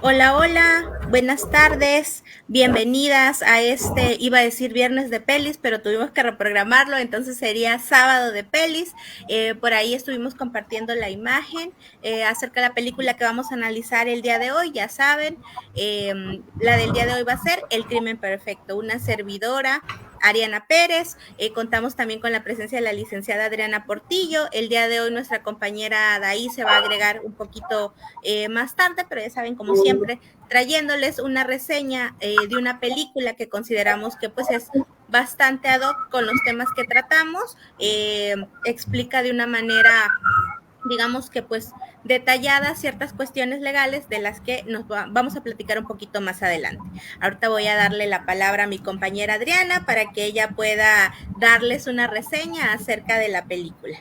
Hola, hola, buenas tardes, bienvenidas a iba a decir viernes de pelis, pero tuvimos que reprogramarlo, entonces sería sábado de pelis. Por ahí estuvimos compartiendo la imagen acerca de la película que vamos a analizar el día de hoy, ya saben, la del día de hoy va a ser El crimen perfecto, una servidora. Ariana Pérez, contamos también con la presencia de la licenciada Adriana Portillo. El día de hoy nuestra compañera Daí se va a agregar un poquito más tarde, pero ya saben, como siempre, trayéndoles una reseña de una película que consideramos que pues es bastante ad hoc con los temas que tratamos, explica de una manera, digamos que pues detalladas ciertas cuestiones legales de las que vamos a platicar un poquito más adelante. Ahorita voy a darle la palabra a mi compañera Adriana para que ella pueda darles una reseña acerca de la película.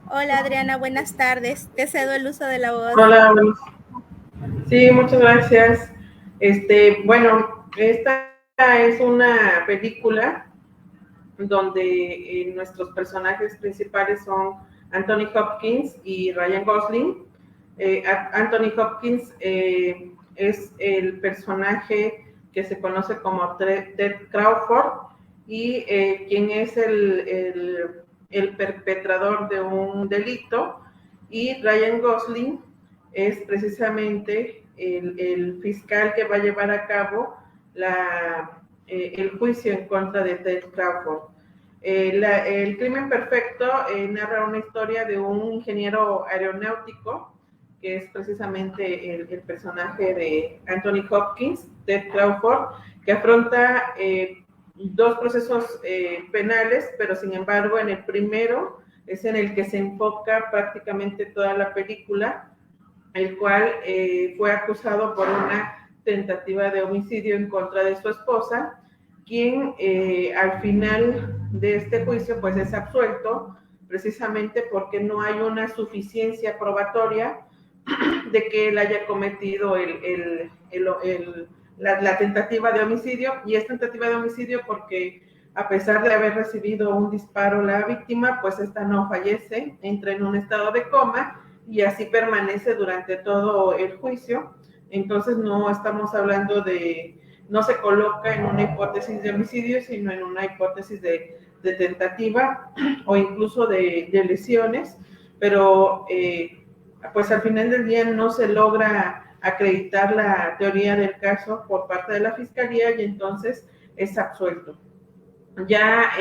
Hola Adriana, buenas tardes. Te cedo el uso de la voz. Hola, sí, muchas gracias. Bueno, esta es una película donde nuestros personajes principales son Anthony Hopkins y Ryan Gosling. Anthony Hopkins es el personaje que se conoce como Ted Crawford y quien es el perpetrador de un delito, y Ryan Gosling es precisamente el fiscal que va a llevar a cabo el juicio en contra de Ted Crawford. El crimen perfecto narra una historia de un ingeniero aeronáutico, que es precisamente el personaje de Anthony Hopkins, Ted Crawford, que afronta dos procesos penales, pero sin embargo en el primero es en el que se enfoca prácticamente toda la película, el cual fue acusado por una tentativa de homicidio en contra de su esposa, quien al final de este juicio pues es absuelto, precisamente porque no hay una suficiencia probatoria de que él haya cometido la tentativa de homicidio, y es tentativa de homicidio porque a pesar de haber recibido un disparo la víctima, pues esta no fallece, entra en un estado de coma y así permanece durante todo el juicio. Entonces no estamos hablando no se coloca en una hipótesis de homicidio, sino en una hipótesis de tentativa o incluso de lesiones, pero pues al final del día no se logra acreditar la teoría del caso por parte de la fiscalía y entonces es absuelto. Ya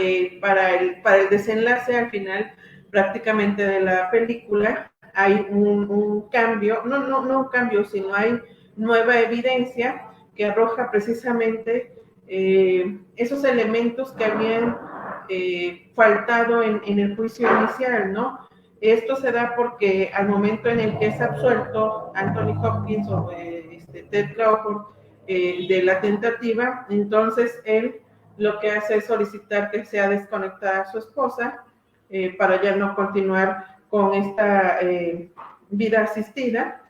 para el desenlace al final prácticamente de la película hay un cambio, no un cambio, sino hay nueva evidencia que arroja precisamente esos elementos que habían faltado en el juicio inicial, ¿no? Esto se da porque al momento en el que es absuelto Anthony Hopkins o Ted Crawford de la tentativa, entonces él lo que hace es solicitar que sea desconectada a su esposa para ya no continuar con esta vida asistida.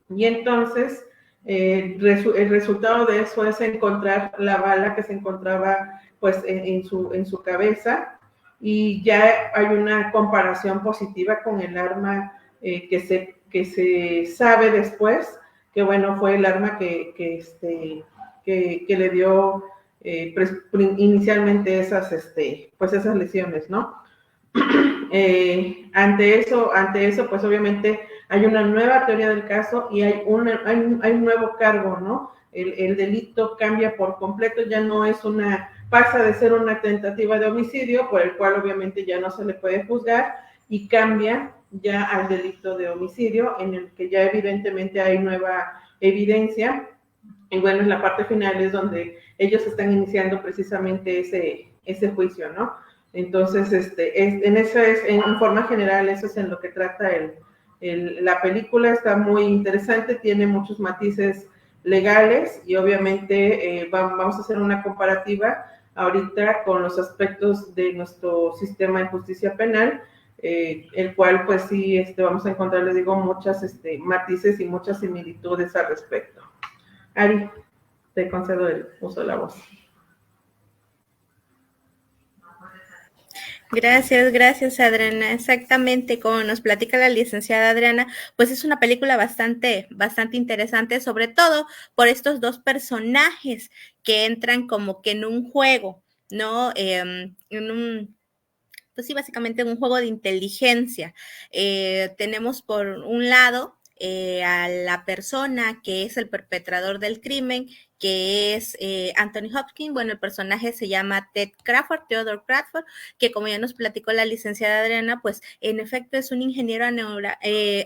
Y entonces el resultado de eso es encontrar la bala que se encontraba pues en su cabeza, y ya hay una comparación positiva con el arma que se sabe después que bueno fue el arma que le dio inicialmente pues esas lesiones, ¿no? Ante eso, pues obviamente hay una nueva teoría del caso y hay un nuevo cargo, ¿no? El delito cambia por completo, ya no es pasa de ser una tentativa de homicidio, por el cual obviamente ya no se le puede juzgar, y cambia ya al delito de homicidio, en el que ya evidentemente hay nueva evidencia. Y bueno, en la parte final es donde ellos están iniciando precisamente ese juicio, ¿no? Entonces, en forma general, eso es en lo que trata la película. Está muy interesante, tiene muchos matices legales y obviamente vamos a hacer una comparativa ahorita con los aspectos de nuestro sistema de justicia penal, el cual pues sí vamos a encontrar, les digo, muchas matices y muchas similitudes al respecto. Ari, te concedo el uso de la voz. Gracias, Adriana. Exactamente, como nos platica la licenciada Adriana, pues es una película bastante interesante, sobre todo por estos dos personajes que entran como que en un juego, ¿no? Pues sí, básicamente un juego de inteligencia. Tenemos por un lado a la persona que es el perpetrador del crimen, que es Anthony Hopkins. Bueno, el personaje se llama Ted Crawford, Theodore Crawford, que como ya nos platicó la licenciada Adriana, pues en efecto es un ingeniero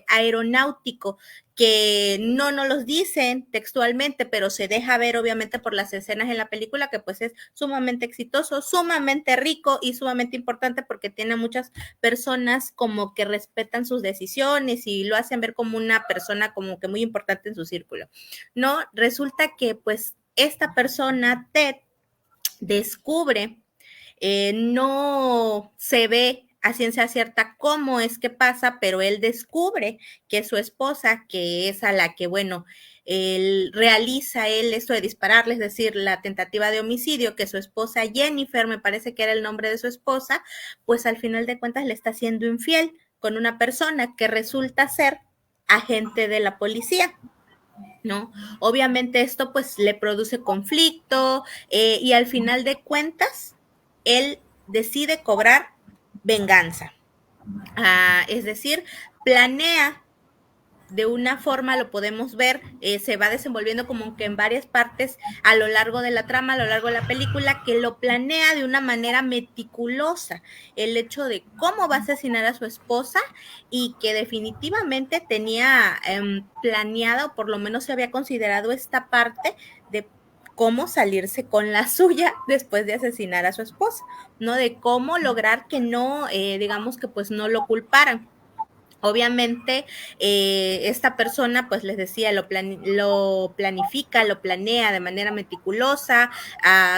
aeronáutico que no nos los dicen textualmente, pero se deja ver obviamente por las escenas en la película que pues es sumamente exitoso, sumamente rico y sumamente importante porque tiene muchas personas como que respetan sus decisiones y lo hacen ver como una persona como que muy importante en su círculo, ¿no? Resulta que pues esta persona, Ted, descubre, no se ve a ciencia cierta cómo es que pasa, pero él descubre que su esposa, que es a la que, bueno, él realiza esto de dispararle, es decir, la tentativa de homicidio, que su esposa Jennifer, me parece que era el nombre de su esposa, pues al final de cuentas le está siendo infiel con una persona que resulta ser agente de la policía. ¿No? Obviamente esto pues le produce conflicto y al final de cuentas él decide cobrar venganza. Es decir, planea de una forma, lo podemos ver, se va desenvolviendo como que en varias partes a lo largo de la trama, a lo largo de la película, que lo planea de una manera meticulosa, el hecho de cómo va a asesinar a su esposa y que definitivamente tenía planeado, o por lo menos se había considerado esta parte de cómo salirse con la suya después de asesinar a su esposa, ¿no? De cómo lograr que no, digamos que pues no lo culparan. Obviamente, esta persona, pues les decía, lo planifica, lo planea de manera meticulosa.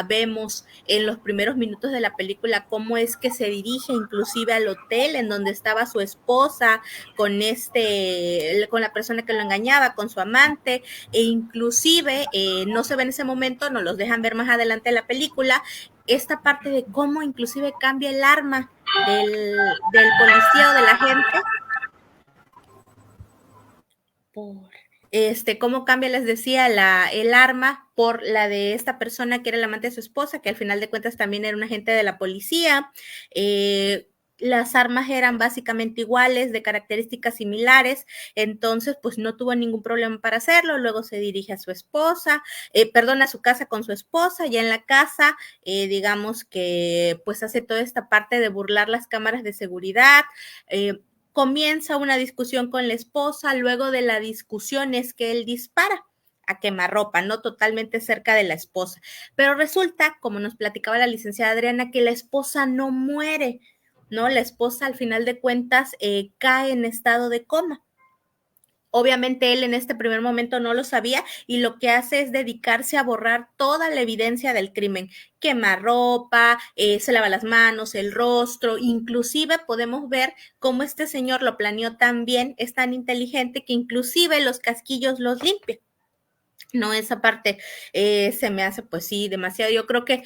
Vemos en los primeros minutos de la película cómo es que se dirige inclusive al hotel en donde estaba su esposa con la persona que lo engañaba, con su amante, e inclusive no se ve en ese momento, nos los dejan ver más adelante en la película, esta parte de cómo inclusive cambia el arma del policía o de la gente por cómo cambia, les decía, el arma por la de esta persona que era el amante de su esposa, que al final de cuentas también era un agente de la policía. Las armas eran básicamente iguales, de características similares, entonces pues no tuvo ningún problema para hacerlo. Luego se dirige a su esposa, a su casa con su esposa. Ya en la casa, digamos que pues hace toda esta parte de burlar las cámaras de seguridad. Comienza una discusión con la esposa, luego de la discusión es que él dispara a quemarropa, no totalmente cerca de la esposa. Pero resulta, como nos platicaba la licenciada Adriana, que la esposa no muere, ¿no? La esposa al final de cuentas cae en estado de coma. Obviamente él en este primer momento no lo sabía y lo que hace es dedicarse a borrar toda la evidencia del crimen. Quema ropa, se lava las manos, el rostro, inclusive podemos ver cómo este señor lo planeó tan bien, es tan inteligente que inclusive los casquillos los limpia. No, esa parte se me hace pues sí demasiado. Yo creo que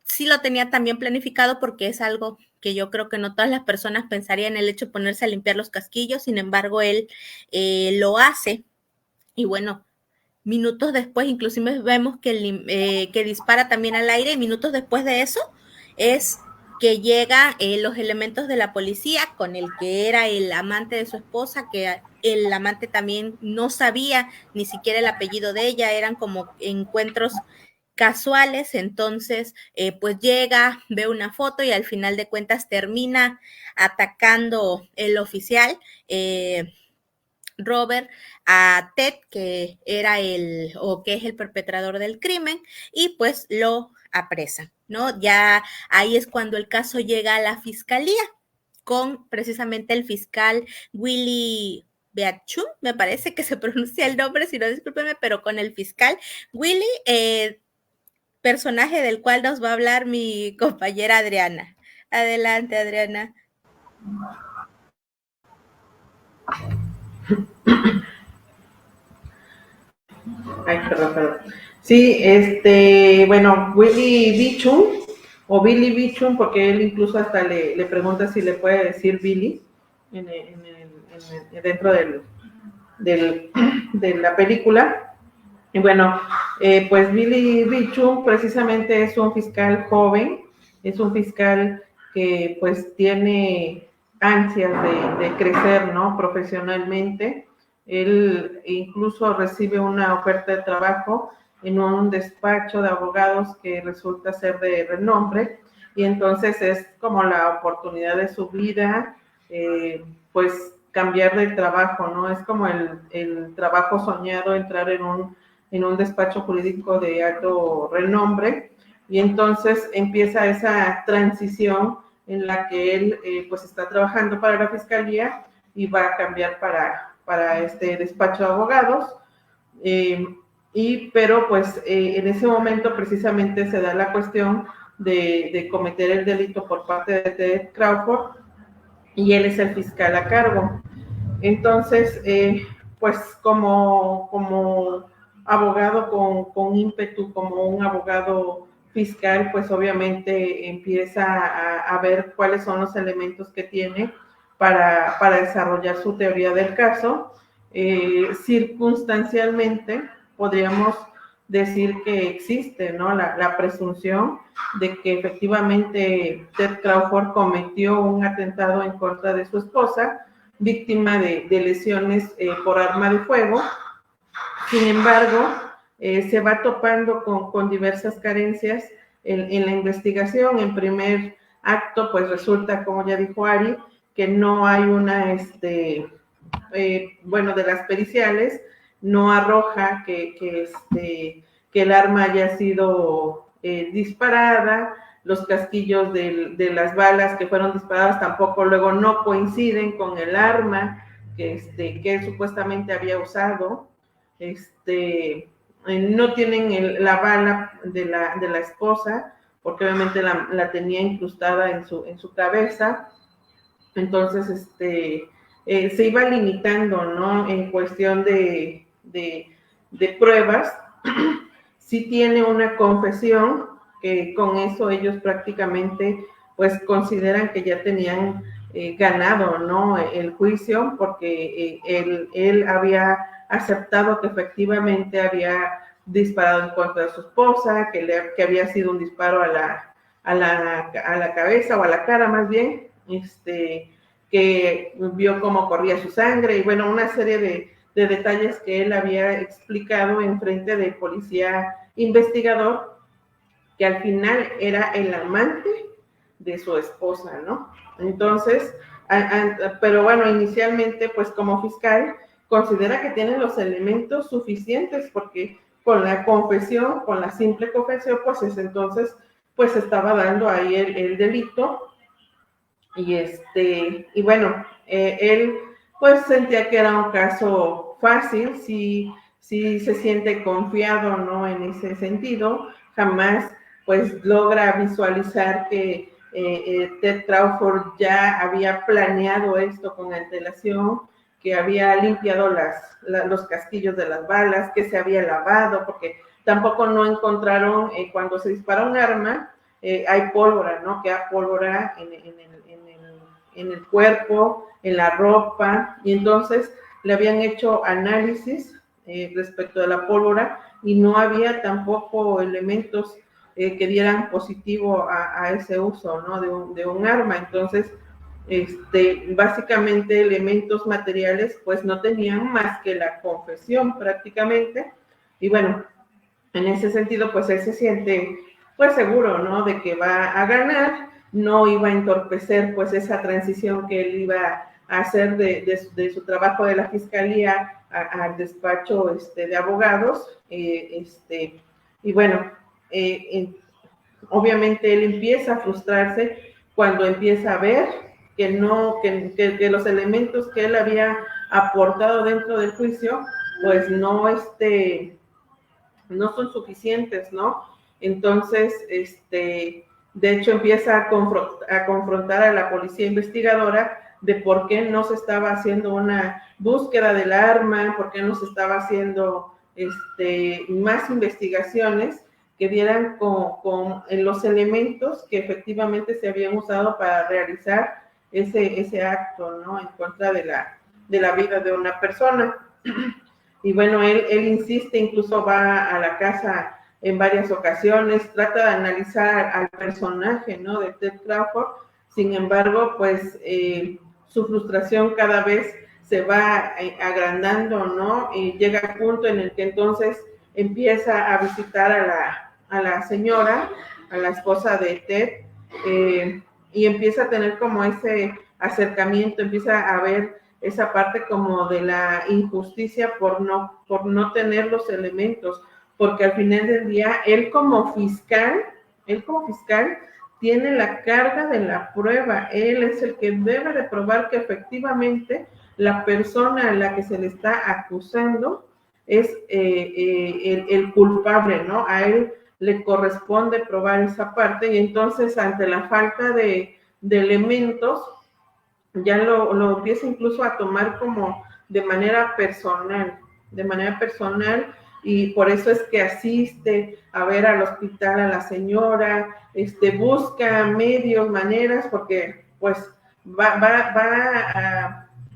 sí lo tenía también planificado porque es algo que yo creo que no todas las personas pensarían el hecho de ponerse a limpiar los casquillos, sin embargo él lo hace y bueno, minutos después inclusive vemos que dispara también al aire y minutos después de eso es que llegan los elementos de la policía con el que era el amante de su esposa, que el amante también no sabía ni siquiera el apellido de ella, eran como encuentros casuales, entonces pues llega, ve una foto y al final de cuentas termina atacando el oficial, Robert, a Ted, que era que es el perpetrador del crimen, y pues lo apresan, ¿no? Ya ahí es cuando el caso llega a la fiscalía con precisamente el fiscal Willy Beachum, me parece que se pronuncia el nombre, si no discúlpenme, pero con el fiscal Willy, personaje del cual nos va a hablar mi compañera Adriana. Adelante, Adriana. Ay, perdón. Sí, bueno, Willy Bichum o Billy Bichum, porque él incluso hasta le pregunta si le puede decir Billy dentro de la película. Y bueno, pues Billy Bichum precisamente es un fiscal joven, es un fiscal que pues tiene ansias de crecer, ¿no? Profesionalmente. Él incluso recibe una oferta de trabajo en un despacho de abogados que resulta ser de renombre, y entonces es como la oportunidad de su vida, pues cambiar de trabajo, ¿no? Es como el trabajo soñado, entrar en un despacho jurídico de alto renombre, y entonces empieza esa transición en la que él pues está trabajando para la fiscalía y va a cambiar para este despacho de abogados, pero pues en ese momento precisamente se da la cuestión de cometer el delito por parte de Ted Crawford, y él es el fiscal a cargo. Entonces, pues como abogado con ímpetu, como un abogado fiscal, pues obviamente empieza a ver cuáles son los elementos que tiene para desarrollar su teoría del caso. Circunstancialmente, podríamos decir que existe, ¿no? La presunción de que efectivamente Ted Crawford cometió un atentado en contra de su esposa, víctima de lesiones por arma de fuego. Sin embargo, se va topando con diversas carencias en la investigación. En primer acto, pues resulta, como ya dijo Ari, que no hay una, bueno, de las periciales, no arroja que el arma haya sido disparada. Los casquillos de las balas que fueron disparadas tampoco luego no coinciden con el arma que él supuestamente había usado. No tienen la bala de la esposa, porque obviamente la tenía incrustada en su cabeza. Entonces, se iba limitando, ¿no? En cuestión de pruebas. Sí tiene una confesión, que con eso ellos prácticamente pues consideran que ya tenían ganado, ¿no? El juicio, porque él había aceptado que efectivamente había disparado en contra de su esposa, que había sido un disparo a la cabeza, o a la cara más bien, que vio cómo corría su sangre, y bueno, una serie de detalles que él había explicado en frente del policía investigador, que al final era el amante de su esposa, ¿no? Entonces, pero bueno, inicialmente, pues como fiscal, considera que tiene los elementos suficientes, porque con la confesión, con la simple confesión, pues entonces, pues estaba dando ahí el delito. Y bueno, él pues sentía que era un caso fácil, si se siente confiado, ¿no? En ese sentido, jamás pues logra visualizar que Ted Crawford ya había planeado esto con antelación, que había limpiado los casquillos de las balas, que se había lavado, porque tampoco no encontraron, cuando se dispara un arma, hay pólvora, ¿no? Queda pólvora en el cuerpo, en la ropa, y entonces le habían hecho análisis respecto de la pólvora, y no había tampoco elementos que dieran positivo a ese uso, ¿no? de un arma. Entonces, básicamente elementos materiales pues no tenían más que la confesión prácticamente, y bueno, en ese sentido pues él se siente pues seguro, ¿no? De que va a ganar, no iba a entorpecer pues esa transición que él iba a hacer de su trabajo de la fiscalía al despacho de abogados, y bueno, obviamente él empieza a frustrarse cuando empieza a ver que los elementos que él había aportado dentro del juicio pues no son suficientes, ¿no? Entonces, de hecho empieza a confrontar a la policía investigadora de por qué no se estaba haciendo una búsqueda del arma, por qué no se estaba haciendo más investigaciones, que dieran con los elementos que efectivamente se habían usado para realizar ese acto, ¿no? En contra de la vida de una persona. Y bueno, él insiste, incluso va a la casa en varias ocasiones, trata de analizar al personaje, ¿no? De Ted Crawford. Sin embargo, pues su frustración cada vez se va agrandando, ¿no? Y llega al punto en el que entonces empieza a visitar a la señora, a la esposa de Ted, y empieza a tener como ese acercamiento, empieza a ver esa parte como de la injusticia por no tener los elementos, porque al final del día, él como fiscal tiene la carga de la prueba, él es el que debe de probar que efectivamente la persona a la que se le está acusando es el culpable, ¿no? A él le corresponde probar esa parte y entonces ante la falta de elementos, ya lo empieza incluso a tomar como de manera personal, y por eso es que asiste a ver al hospital a la señora, busca medios, maneras, porque pues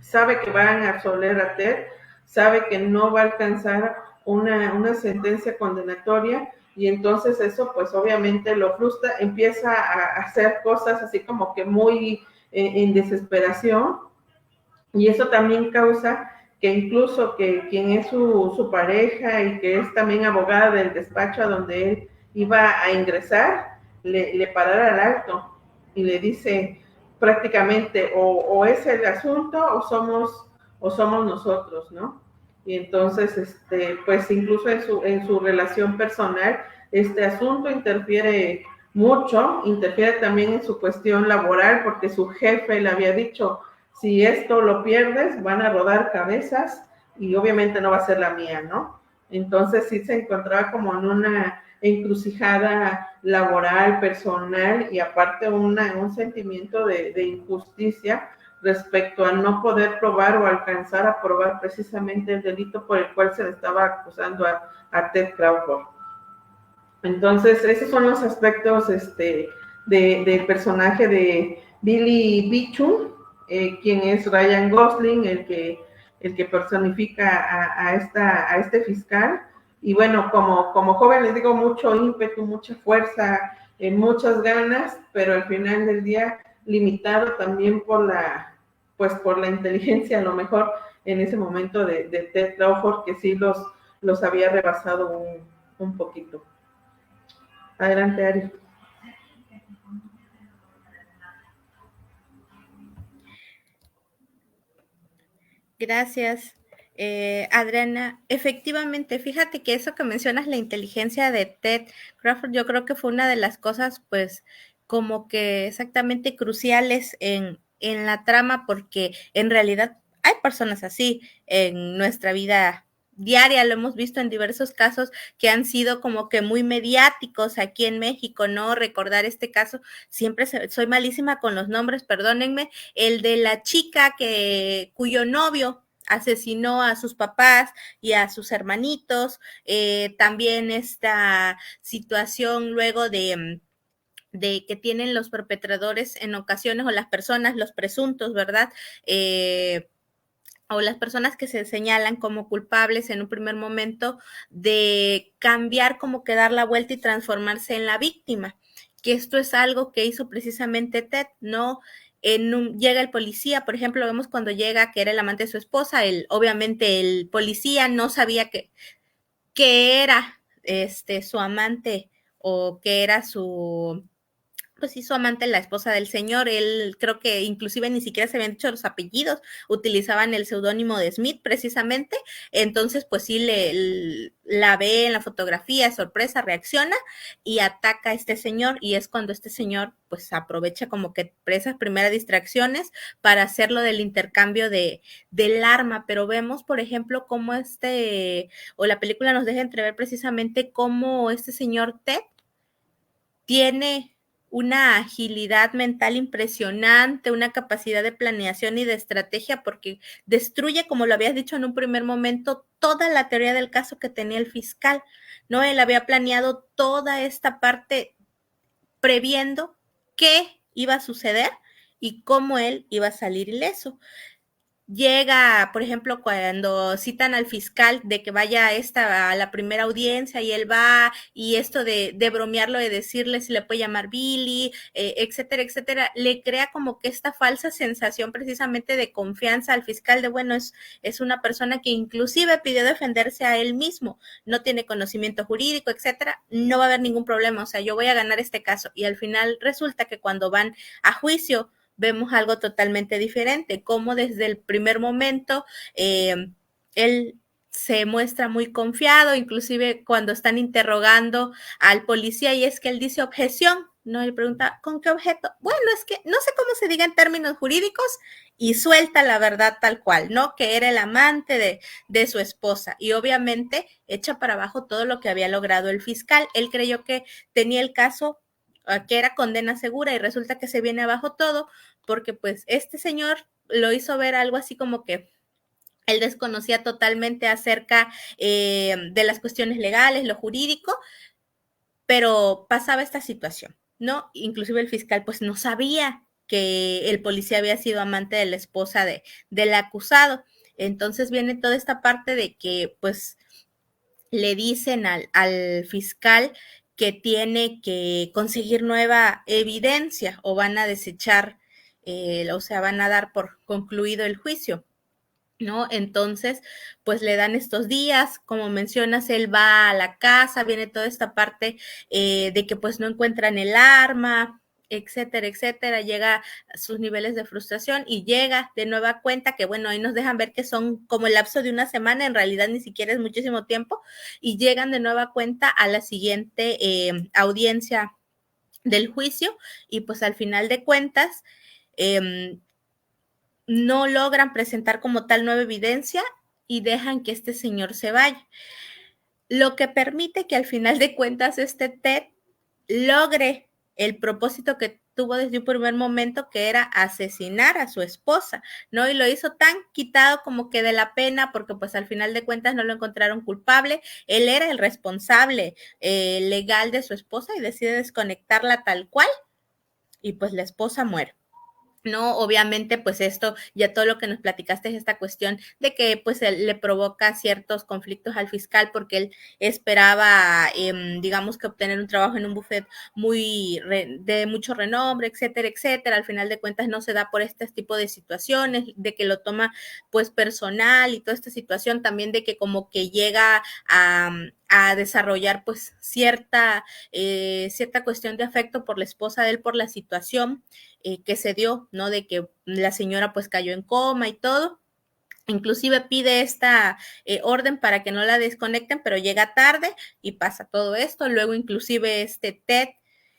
sabe que van a absolver a Ted, sabe que no va a alcanzar una sentencia condenatoria, y entonces eso pues obviamente lo frustra, empieza a hacer cosas así como que muy en desesperación, y eso también causa que incluso que quien es su pareja y que es también abogada del despacho a donde él iba a ingresar, le parara al alto y le dice prácticamente o es el asunto o somos nosotros, ¿no? Y entonces, pues incluso en su relación personal, este asunto interfiere mucho, interfiere también en su cuestión laboral, porque su jefe le había dicho, si esto lo pierdes, van a rodar cabezas y obviamente no va a ser la mía, ¿no? Entonces sí se encontraba como en una encrucijada laboral, personal, y aparte un sentimiento de injusticia respecto a no poder probar o alcanzar a probar precisamente el delito por el cual se le estaba acusando a Ted Crawford. Entonces, esos son los aspectos del personaje de Billy Bichum, quien es Ryan Gosling, el que personifica a este fiscal. Y bueno, como joven les digo, mucho ímpetu, mucha fuerza, muchas ganas, pero al final del día limitado también por la inteligencia, a lo mejor en ese momento de Ted Crawford, que sí los había rebasado un poquito. Adelante, Ari. Gracias, Adriana. Efectivamente, fíjate que eso que mencionas, la inteligencia de Ted Crawford, yo creo que fue una de las cosas, pues, como que exactamente cruciales en la trama, porque en realidad hay personas así en nuestra vida diaria, lo hemos visto en diversos casos que han sido como que muy mediáticos aquí en México, ¿no? Recordar este caso, siempre soy malísima con los nombres, perdónenme, el de la chica cuyo novio asesinó a sus papás y a sus hermanitos, también esta situación luego de que tienen los perpetradores en ocasiones, o las personas, los presuntos, ¿verdad? O las personas que se señalan como culpables en un primer momento, de cambiar, como que dar la vuelta y transformarse en la víctima, que esto es algo que hizo precisamente Ted, ¿no? Llega el policía, por ejemplo, vemos cuando llega, que era el amante de su esposa, obviamente el policía no sabía que era su amante, o que era pues sí, su amante, la esposa del señor. Él creo que inclusive ni siquiera se habían dicho los apellidos, utilizaban el seudónimo de Smith precisamente. Entonces pues sí, la ve en la fotografía, sorpresa, reacciona y ataca a este señor, y es cuando este señor pues aprovecha como que esas primeras distracciones para hacerlo del intercambio del arma. Pero vemos, por ejemplo, cómo o la película nos deja entrever precisamente cómo este señor Ted tiene una agilidad mental impresionante, una capacidad de planeación y de estrategia, porque destruye, como lo habías dicho en un primer momento, toda la teoría del caso que tenía el fiscal, ¿no? Él había planeado toda esta parte previendo qué iba a suceder y cómo él iba a salir ileso. Llega, por ejemplo, cuando citan al fiscal de que vaya a la primera audiencia y él va, y esto de bromearlo, de decirle si le puede llamar Billy, etcétera, etcétera, le crea como que esta falsa sensación precisamente de confianza al fiscal de, bueno, es una persona que inclusive pidió defenderse a él mismo, no tiene conocimiento jurídico, etcétera, no va a haber ningún problema, o sea, yo voy a ganar este caso. Y al final resulta que cuando van a juicio, vemos algo totalmente diferente, como desde el primer momento él se muestra muy confiado, inclusive cuando están interrogando al policía y es que él dice objeción, ¿no? Él pregunta, ¿con qué objeto? Bueno, es que no sé cómo se diga en términos jurídicos y suelta la verdad tal cual, ¿no? Que era el amante de su esposa y obviamente echa para abajo todo lo que había logrado el fiscal. Él creyó que tenía el caso que era condena segura y resulta que se viene abajo todo porque pues este señor lo hizo ver algo así como que él desconocía totalmente acerca de las cuestiones legales, lo jurídico, pero pasaba esta situación, ¿no? Inclusive el fiscal pues no sabía que el policía había sido amante de la esposa del acusado. Entonces viene toda esta parte de que pues le dicen al fiscal que tiene que conseguir nueva evidencia o van a desechar, o sea, van a dar por concluido el juicio. ¿No? Entonces, pues le dan estos días, como mencionas, él va a la casa, viene toda esta parte de que pues no encuentran el arma, etcétera, etcétera, llega a sus niveles de frustración y llega de nueva cuenta, que bueno, ahí nos dejan ver que son como el lapso de una semana, en realidad ni siquiera es muchísimo tiempo, y llegan de nueva cuenta a la siguiente audiencia del juicio y pues al final de cuentas, no logran presentar como tal nueva evidencia y dejan que este señor se vaya. Lo que permite que al final de cuentas este Ted logre el propósito que tuvo desde un primer momento, que era asesinar a su esposa, ¿no? Y lo hizo tan quitado como que de la pena, porque pues al final de cuentas no lo encontraron culpable, él era el responsable legal de su esposa y decide desconectarla tal cual, y pues la esposa muere. No, obviamente, pues esto, ya todo lo que nos platicaste es esta cuestión de que pues él le provoca ciertos conflictos al fiscal porque él esperaba, digamos que obtener un trabajo en un buffet de mucho renombre, etcétera, etcétera. Al final de cuentas no se da por este tipo de situaciones, de que lo toma pues personal y toda esta situación también de que como que llega a desarrollar pues cierta cuestión de afecto por la esposa de él por la situación que se dio, ¿no? De que la señora pues cayó en coma y todo. Inclusive pide esta orden para que no la desconecten, pero llega tarde y pasa todo esto. Luego inclusive este Ted,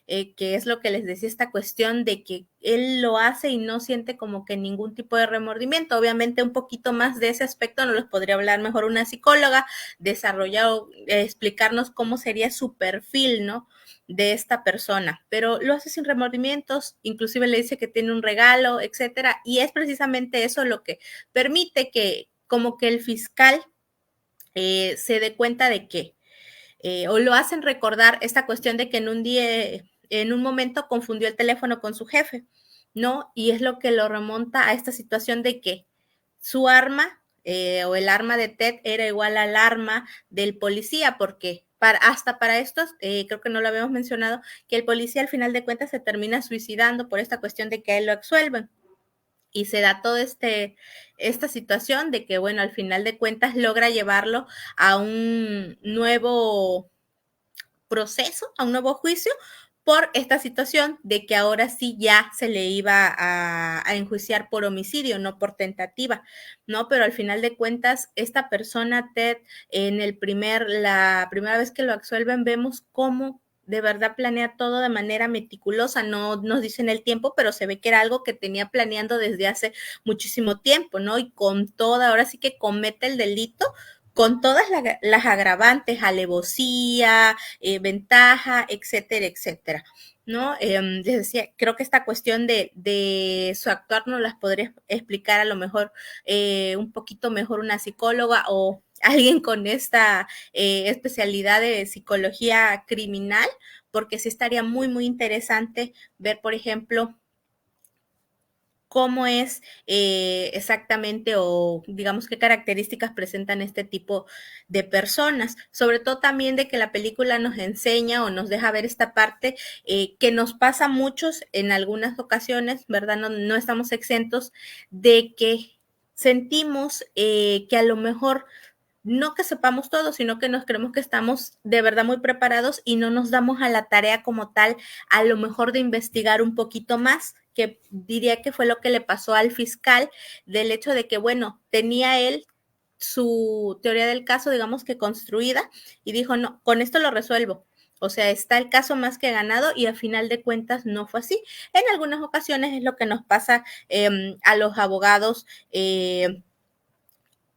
que es lo que les decía, esta cuestión de que él lo hace y no siente como que ningún tipo de remordimiento. Obviamente un poquito más de ese aspecto nos los podría hablar mejor una psicóloga, desarrollar o explicarnos cómo sería su perfil, ¿no? De esta persona, pero lo hace sin remordimientos, inclusive le dice que tiene un regalo, etcétera, y es precisamente eso lo que permite que como que el fiscal se dé cuenta de que, o lo hacen recordar esta cuestión de que en un momento confundió el teléfono con su jefe, ¿no? Y es lo que lo remonta a esta situación de que su arma o el arma de Ted era igual al arma del policía, porque hasta para estos, creo que no lo habíamos mencionado, que el policía al final de cuentas se termina suicidando por esta cuestión de que a él lo absuelven. Y se da toda esta situación de que, bueno, al final de cuentas logra llevarlo a un nuevo proceso, a un nuevo juicio, por esta situación de que ahora sí ya se le iba a enjuiciar por homicidio, no por tentativa, ¿no? Pero al final de cuentas, esta persona, Ted, la primera vez que lo absuelven, vemos cómo de verdad planea todo de manera meticulosa, no nos dicen el tiempo, pero se ve que era algo que tenía planeando desde hace muchísimo tiempo, ¿no? Y con toda, ahora sí que comete el delito con todas las agravantes, alevosía, ventaja, etcétera, etcétera. ¿No? Les decía, creo que esta cuestión de su actuar nos las podría explicar a lo mejor un poquito mejor una psicóloga o alguien con esta especialidad de psicología criminal, porque sí estaría muy, muy interesante ver, por ejemplo, cómo es exactamente o digamos qué características presentan este tipo de personas. Sobre todo también de que la película nos enseña o nos deja ver esta parte que nos pasa a muchos en algunas ocasiones, ¿verdad? No estamos exentos de que sentimos que a lo mejor no que sepamos todo, sino que nos creemos que estamos de verdad muy preparados y no nos damos a la tarea como tal, a lo mejor de investigar un poquito más, que diría que fue lo que le pasó al fiscal, del hecho de que, bueno, tenía él su teoría del caso, digamos que construida, y dijo, no, con esto lo resuelvo. O sea, está el caso más que ganado y al final de cuentas no fue así. En algunas ocasiones es lo que nos pasa a los abogados.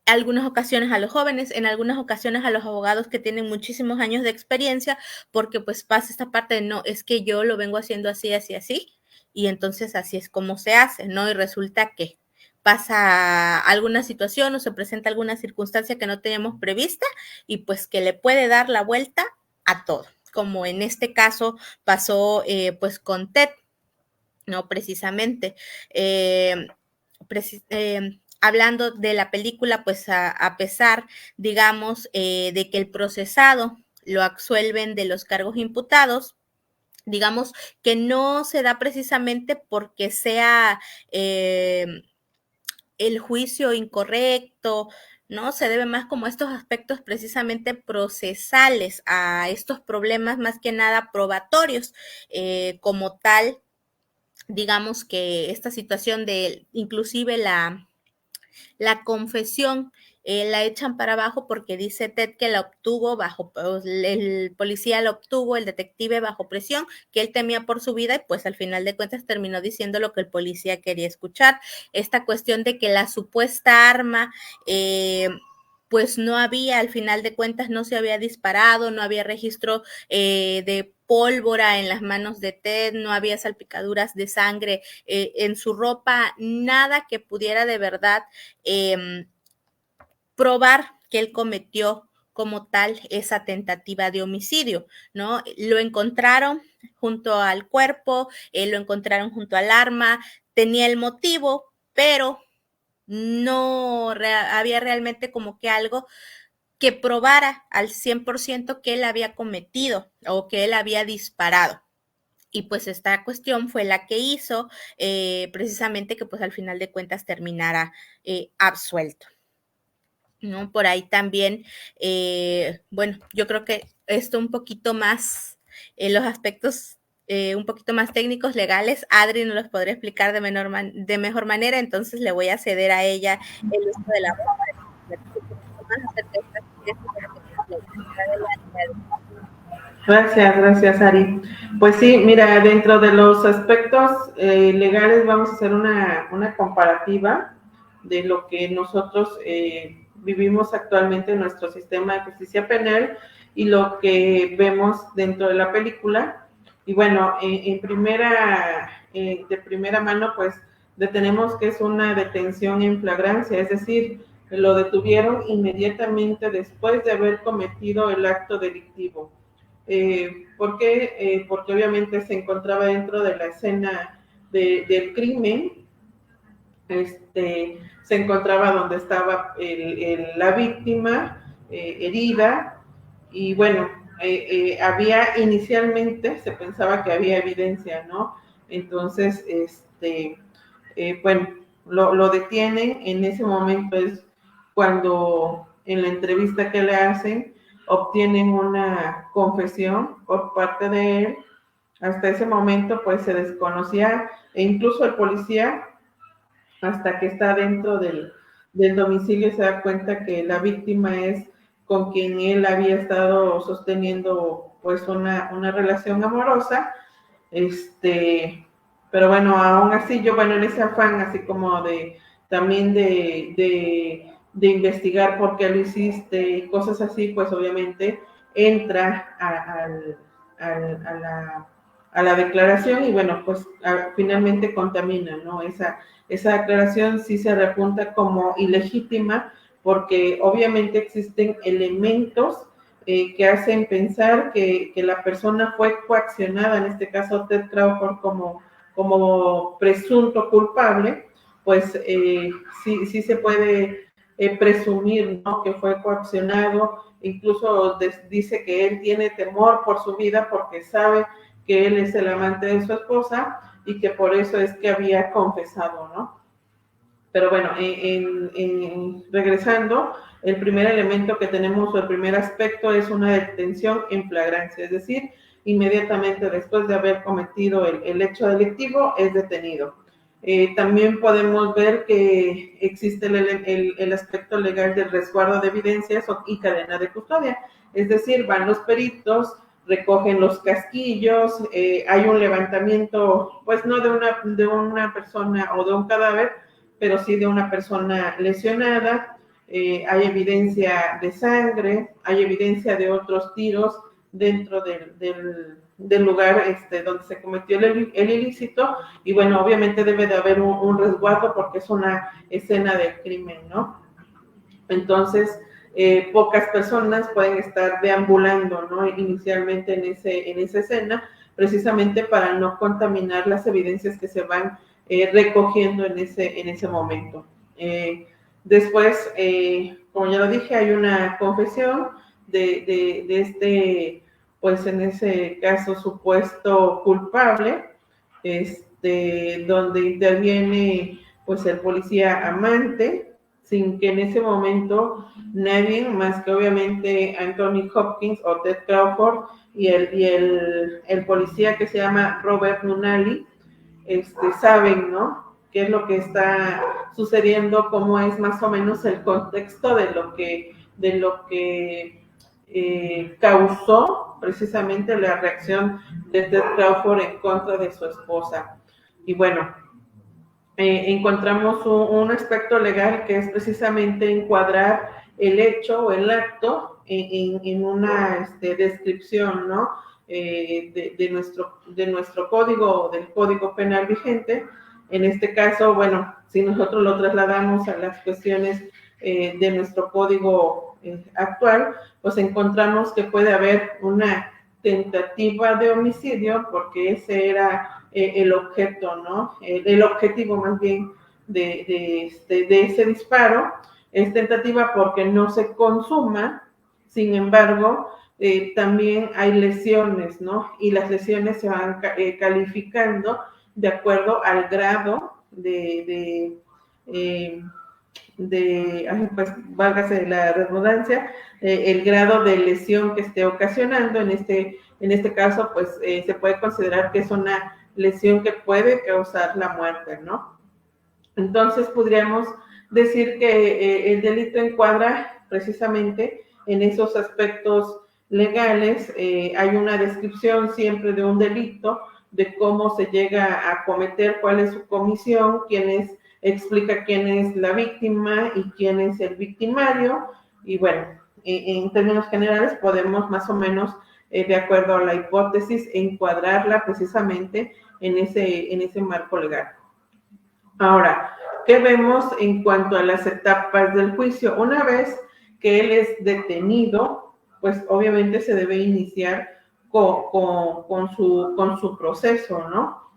Algunas ocasiones a los jóvenes, en algunas ocasiones a los abogados que tienen muchísimos años de experiencia, porque pues pasa esta parte de no, es que yo lo vengo haciendo así, así, así, y entonces así es como se hace, ¿no? Y resulta que pasa alguna situación o se presenta alguna circunstancia que no teníamos prevista y pues que le puede dar la vuelta a todo, como en este caso pasó pues con Ted, ¿no? Precisamente. Hablando de la película, pues a pesar, digamos, de que el procesado lo absuelven de los cargos imputados, digamos que no se da precisamente porque sea el juicio incorrecto, ¿no? Se debe más como a estos aspectos precisamente procesales, a estos problemas más que nada probatorios, como tal, digamos que esta situación de inclusive la confesión la echan para abajo porque dice Ted que la obtuvo bajo, el policía la obtuvo, el detective bajo presión, que él temía por su vida y pues al final de cuentas terminó diciendo lo que el policía quería escuchar. Esta cuestión de que la supuesta arma pues no había, al final de cuentas no se había disparado, no había registro de pólvora en las manos de Ted, no había salpicaduras de sangre en su ropa, nada que pudiera de verdad probar que él cometió como tal esa tentativa de homicidio, ¿no? Lo encontraron junto al cuerpo, lo encontraron junto al arma, tenía el motivo, pero no había realmente como que algo que probara al 100% que él había cometido o que él había disparado. Y pues esta cuestión fue la que hizo precisamente que pues al final de cuentas terminara absuelto, ¿no? Por ahí también, bueno, yo creo que esto un poquito más, los aspectos un poquito más técnicos, legales, Adri nos los podría explicar de mejor manera, entonces le voy a ceder a ella el uso de la voz para que un poquito más acerca de esta. Gracias, gracias, Ari. Pues sí, mira, dentro de los aspectos legales vamos a hacer una comparativa de lo que nosotros vivimos actualmente en nuestro sistema de justicia penal y lo que vemos dentro de la película. Y bueno, de primera mano, pues detenemos que es una detención en flagrancia, es decir, lo detuvieron inmediatamente después de haber cometido el acto delictivo. ¿Por qué? Porque obviamente se encontraba dentro de la escena del crimen, se encontraba donde estaba la víctima herida y bueno, había inicialmente, se pensaba que había evidencia, ¿no? Entonces, bueno, lo detienen, en ese momento es cuando en la entrevista que le hacen obtienen una confesión por parte de él. Hasta ese momento pues se desconocía e incluso el policía hasta que está dentro del domicilio se da cuenta que la víctima es con quien él había estado sosteniendo pues una relación amorosa, pero bueno, aún así yo, bueno, en ese afán así como de también de investigar por qué lo hiciste y cosas así, pues obviamente entra a la declaración y bueno, pues finalmente contamina, ¿no? Esa declaración sí se repunta como ilegítima porque obviamente existen elementos que hacen pensar que la persona fue coaccionada, en este caso Ted Crawford como presunto culpable, pues sí se puede presumir, ¿no?, que fue coaccionado. Incluso dice que él tiene temor por su vida porque sabe que él es el amante de su esposa y que por eso es que había confesado, ¿no? Pero bueno, regresando, el primer elemento que tenemos, o el primer aspecto, es una detención en flagrancia, es decir, inmediatamente después de haber cometido el hecho delictivo, es detenido. También podemos ver que existe el aspecto legal del resguardo de evidencias y cadena de custodia, es decir, van los peritos, recogen los casquillos, hay un levantamiento, pues no de una persona o de un cadáver, pero sí de una persona lesionada, hay evidencia de sangre, hay evidencia de otros tiros dentro del lugar donde se cometió el ilícito, y bueno, obviamente debe de haber un resguardo porque es una escena del crimen, ¿no? Entonces, pocas personas pueden estar deambulando, ¿no?, inicialmente en esa escena, precisamente para no contaminar las evidencias que se van recogiendo en ese momento. Después, como ya lo dije, hay una confesión de este, pues en ese caso, supuesto culpable, donde interviene pues el policía amante, sin que en ese momento nadie más que obviamente Anthony Hopkins o Ted Crawford y el policía que se llama Robert Nunali, saben, ¿no?, qué es lo que está sucediendo, cómo es más o menos el contexto de lo que causó precisamente la reacción de Ted Crawford en contra de su esposa. Y bueno, encontramos un aspecto legal que es precisamente encuadrar el hecho o el acto en una descripción, ¿no?, de nuestro código, del código penal vigente. En este caso, bueno, si nosotros lo trasladamos a las cuestiones de nuestro código actual, pues encontramos que puede haber una tentativa de homicidio, porque ese era el objeto, ¿no? El objetivo más bien de ese disparo. Es tentativa porque no se consuma, sin embargo, también hay lesiones, ¿no? Y las lesiones se van calificando de acuerdo al grado pues válgase la redundancia, el grado de lesión que esté ocasionando. En este caso, pues se puede considerar que es una lesión que puede causar la muerte, ¿no? Entonces podríamos decir que el delito encuadra precisamente en esos aspectos legales. Hay una descripción siempre de un delito, de cómo se llega a cometer, cuál es su comisión, explica quién es la víctima y quién es el victimario, y bueno, en términos generales podemos más o menos, de acuerdo a la hipótesis, encuadrarla precisamente en ese marco legal. Ahora, ¿qué vemos en cuanto a las etapas del juicio? Una vez que él es detenido, pues obviamente se debe iniciar con su proceso, ¿no?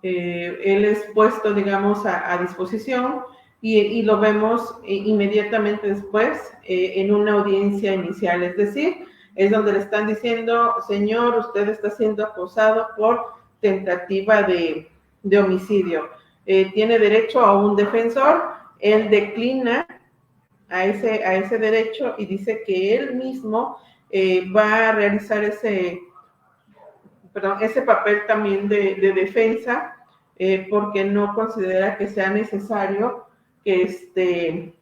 Él es puesto, digamos, a disposición y lo vemos inmediatamente después en una audiencia inicial, es decir, es donde le están diciendo: señor, usted está siendo acusado por tentativa de homicidio, tiene derecho a un defensor. Él declina a ese derecho y dice que él mismo va a realizar ese papel también de defensa, porque no considera que sea necesario que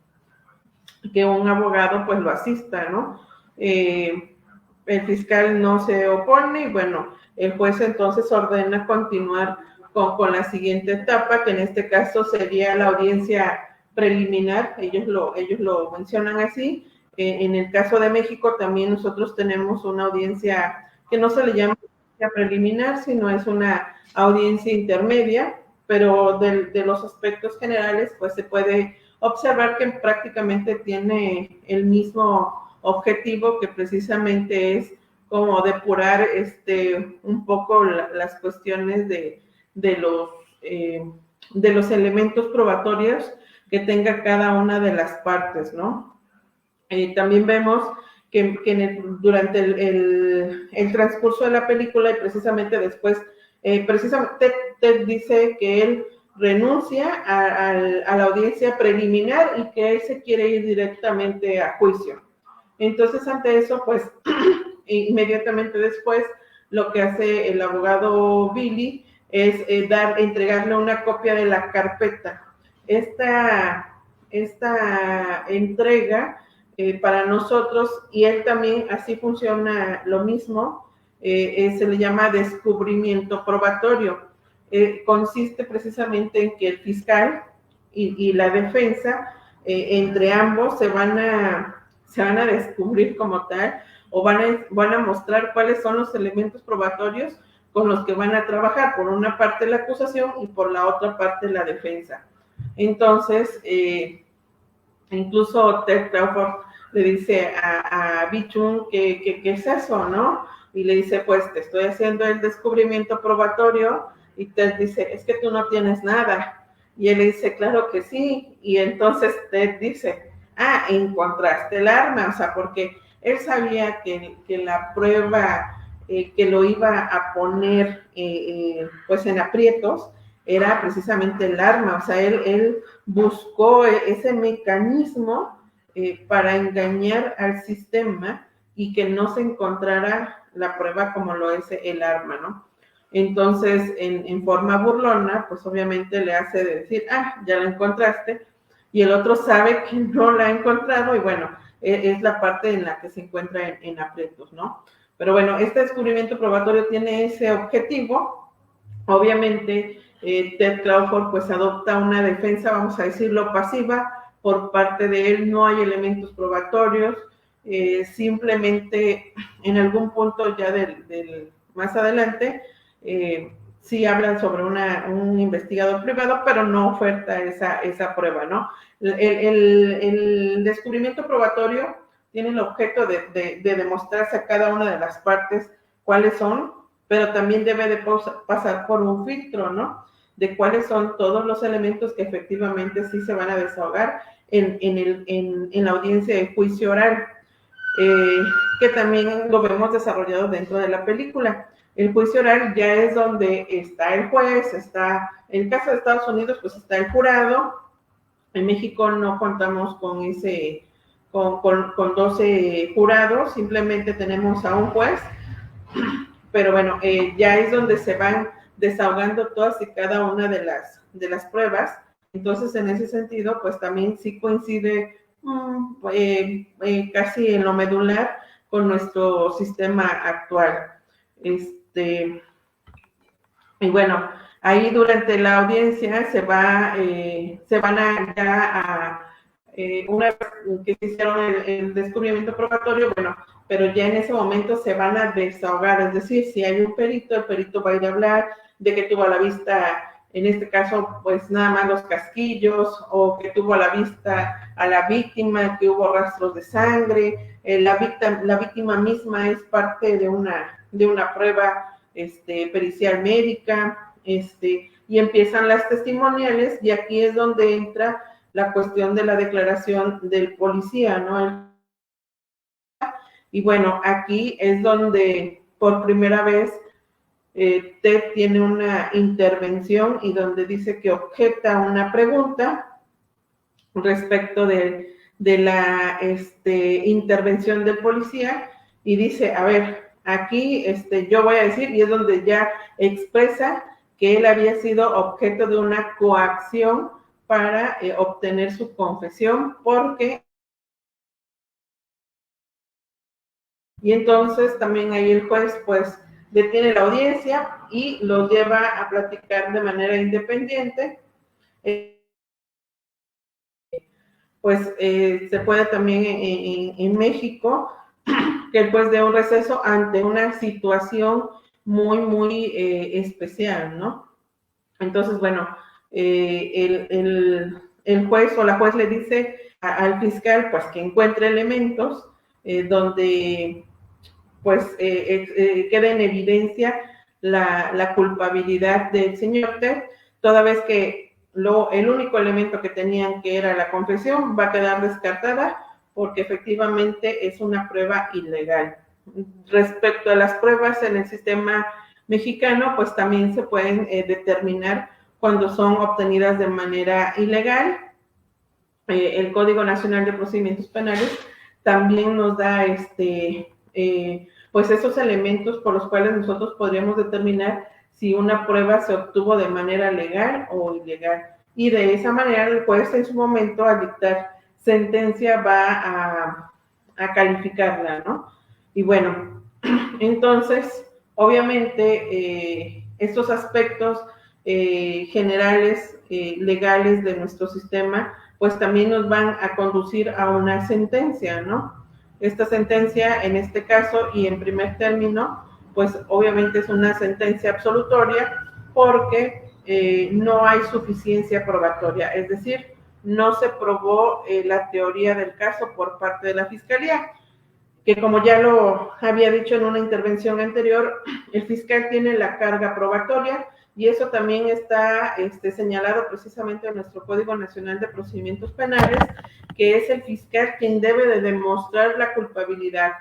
un abogado pues lo asista, ¿no? El fiscal no se opone y bueno, el juez entonces ordena continuar con la siguiente etapa, que en este caso sería la audiencia preliminar, ellos lo mencionan así. En el caso de México también nosotros tenemos una audiencia que no se le llama preliminar, sino es una audiencia intermedia, pero de los aspectos generales, pues se puede observar que prácticamente tiene el mismo objetivo, que precisamente es como depurar un poco las cuestiones de los elementos probatorios que tenga cada una de las partes, ¿no? También vemos que durante el transcurso de la película y precisamente después, precisamente Ted dice que él renuncia a la audiencia preliminar y que él se quiere ir directamente a juicio. Entonces, ante eso, pues, inmediatamente después, lo que hace el abogado Billy es entregarle una copia de la carpeta. Esta entrega para nosotros, y él también, así funciona lo mismo, se le llama descubrimiento probatorio. Consiste precisamente en que el fiscal y la defensa, entre ambos, se van a descubrir como tal, o van a mostrar cuáles son los elementos probatorios con los que van a trabajar, por una parte la acusación y por la otra parte la defensa. Entonces, incluso Ted Crawford le dice a Bichun que qué es eso, ¿no? Y le dice, pues te estoy haciendo el descubrimiento probatorio, y Ted dice, es que tú no tienes nada. Y él le dice, claro que sí. Y entonces Ted dice, encontraste el arma, o sea, porque él sabía que la prueba que lo iba a poner pues en aprietos era precisamente el arma, o sea, él buscó ese mecanismo para engañar al sistema y que no se encontrara la prueba como lo es el arma, ¿no? Entonces, en forma burlona, pues obviamente le hace decir, ya la encontraste, y el otro sabe que no la ha encontrado, y bueno, es la parte en la que se encuentra en aprietos, ¿no? Pero bueno, este descubrimiento probatorio tiene ese objetivo. Obviamente, Ted Crawford pues adopta una defensa, vamos a decirlo, pasiva. Por parte de él no hay elementos probatorios, simplemente en algún punto ya más adelante, sí hablan sobre un investigador privado, pero no oferta esa prueba, ¿no? El descubrimiento probatorio tiene el objeto de demostrarse a cada una de las partes cuáles son, pero también debe de pasar por un filtro, ¿no? De cuáles son todos los elementos que efectivamente sí se van a desahogar en la audiencia de juicio oral, que también lo vemos desarrollado dentro de la película. El juicio oral ya es donde está el juez, en el caso de Estados Unidos, pues está el jurado. En México no contamos con 12 jurados, simplemente tenemos a un juez, pero bueno, ya es donde se van desahogando todas y cada una de las pruebas. Entonces, en ese sentido, pues también sí coincide casi en lo medular con nuestro sistema actual. Y bueno, ahí durante la audiencia una vez que se hicieron el descubrimiento probatorio, bueno, pero ya en ese momento se van a desahogar, es decir, si hay un perito, el perito va a ir a hablar de que tuvo a la vista, en este caso, pues nada más los casquillos, o que tuvo a la vista a la víctima, que hubo rastros de sangre. La víctima misma es parte de una prueba pericial médica, y empiezan las testimoniales, y aquí es donde entra la cuestión de la declaración del policía, ¿no? Y bueno, aquí es donde por primera vez Ted tiene una intervención y donde dice que objeta una pregunta respecto de la intervención del policía, y dice, a ver, aquí yo voy a decir, y es donde ya expresa que él había sido objeto de una coacción para obtener su confesión, y entonces también ahí el juez pues detiene la audiencia y lo lleva a platicar de manera independiente. pues se puede también en México que el juez dé un receso ante una situación muy especial, ¿no? Entonces, bueno, el juez o la juez le dice al fiscal pues que encuentre elementos donde pues quede en evidencia la culpabilidad del señor Ted, toda vez que el único elemento que tenían, que era la confesión, va a quedar descartada porque efectivamente es una prueba ilegal. Respecto a las pruebas en el sistema mexicano, pues también se pueden determinar cuando son obtenidas de manera ilegal. El Código Nacional de Procedimientos Penales también nos da pues esos elementos por los cuales nosotros podríamos determinar si una prueba se obtuvo de manera legal o ilegal. Y de esa manera el juez en su momento al dictar sentencia va a calificarla, ¿no? Y bueno, entonces, obviamente, estos aspectos generales, legales de nuestro sistema, pues también nos van a conducir a una sentencia, ¿no? Esta sentencia, en este caso y en primer término, pues obviamente es una sentencia absolutoria porque no hay suficiencia probatoria, es decir, no se probó la teoría del caso por parte de la Fiscalía, que como ya lo había dicho en una intervención anterior, el fiscal tiene la carga probatoria y eso también está señalado precisamente en nuestro Código Nacional de Procedimientos Penales, que es el fiscal quien debe de demostrar la culpabilidad.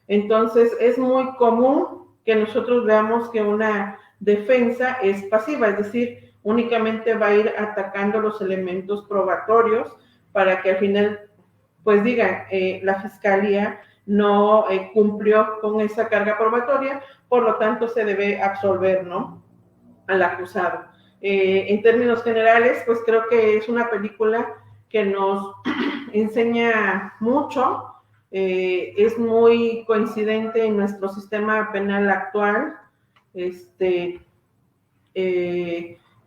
Entonces, es muy común que nosotros veamos que una defensa es pasiva, es decir, únicamente va a ir atacando los elementos probatorios para que al final, pues digan, la fiscalía no cumplió con esa carga probatoria, por lo tanto se debe absolver, ¿no?, al acusado. En términos generales, pues creo que es una película que nos enseña mucho, es muy coincidente en nuestro sistema penal actual,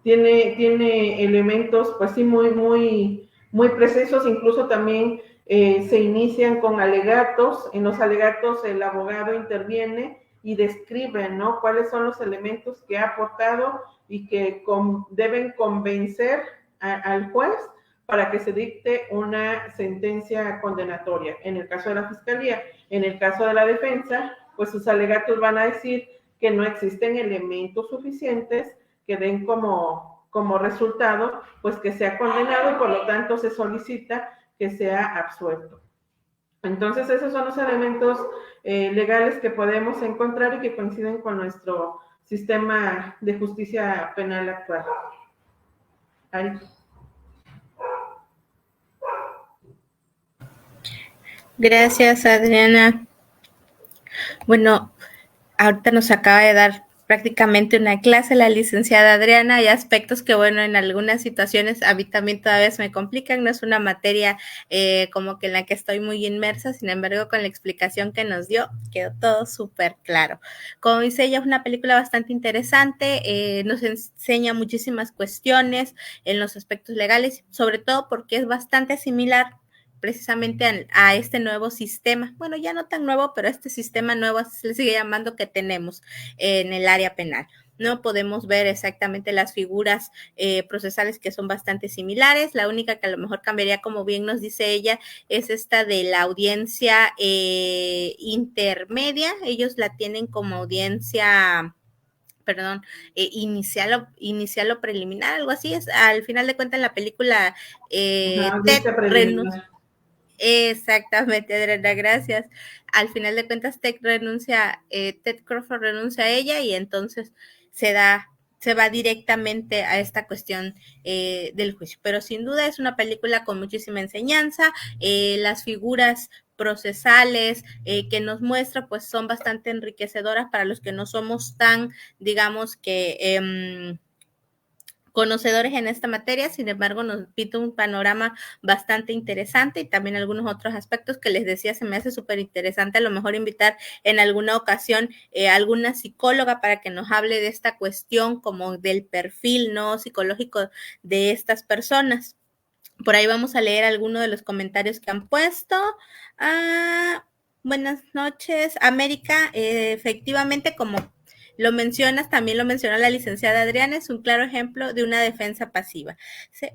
tiene elementos, pues sí, muy precisos, incluso también se inician con alegatos. En los alegatos el abogado interviene y describe, ¿no?, cuáles son los elementos que ha aportado y que deben convencer al juez para que se dicte una sentencia condenatoria. En el caso de la fiscalía, en el caso de la defensa, pues sus alegatos van a decir que no existen elementos suficientes que den como resultado, pues que sea condenado y por lo tanto se solicita que sea absuelto. Entonces, esos son los elementos legales que podemos encontrar y que coinciden con nuestro sistema de justicia penal actual. Ari. Gracias, Adriana. Bueno, ahorita nos acaba de dar prácticamente una clase la licenciada Adriana. Hay aspectos que, bueno, en algunas situaciones a mí también todavía me complican. No es una materia como que en la que estoy muy inmersa, sin embargo, con la explicación que nos dio, quedó todo súper claro. Como dice ella, es una película bastante interesante, nos enseña muchísimas cuestiones en los aspectos legales, sobre todo porque es bastante similar precisamente a este nuevo sistema, bueno, ya no tan nuevo, pero este sistema nuevo, así se le sigue llamando, que tenemos en el área penal. No podemos ver exactamente las figuras procesales que son bastante similares. La única que a lo mejor cambiaría, como bien nos dice ella, es esta de la audiencia intermedia. Ellos la tienen como audiencia, perdón, inicial o preliminar, algo así es. Al final de cuentas, en la película Ted renuncia. Exactamente, Adriana, gracias. Al final de cuentas, Ted Crawford renuncia a ella y entonces se va directamente a esta cuestión del juicio. Pero sin duda es una película con muchísima enseñanza. Las figuras procesales que nos muestra pues son bastante enriquecedoras para los que no somos tan, digamos que conocedores en esta materia. Sin embargo, nos pinta un panorama bastante interesante y también algunos otros aspectos que les decía, se me hace súper interesante a lo mejor invitar en alguna ocasión a alguna psicóloga para que nos hable de esta cuestión como del perfil no psicológico de estas personas. Por ahí vamos a leer algunos de los comentarios que han puesto. Buenas noches, América. Efectivamente, como lo mencionas, también lo mencionó la licenciada Adriana, es un claro ejemplo de una defensa pasiva.